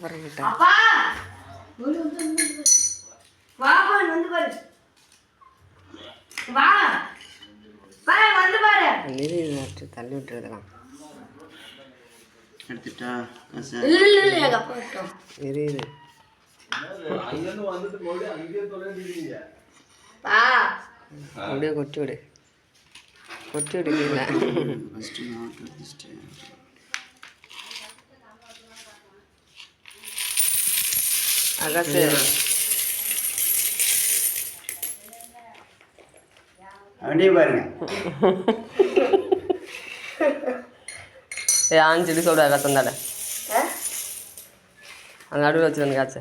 வரமாட்டேன். அப்பா வா வந்து பாரு. வா வா வந்து பாரு. தள்ளி விட்டுறதெல்லாம் எடுத்துட்டா இல்ல எங்க அப்பா விட்டோம். எரியுது. பா அப்படியே கொட்டி விடு. கொட்டி விடுக்கீங்களா? அகாசு அப்படியே பாருங்க. ஆன்னு சொல்லி சொல்ற காசு வந்தால அங்கே நடுவில் வச்சுருந்து காய்ச்ச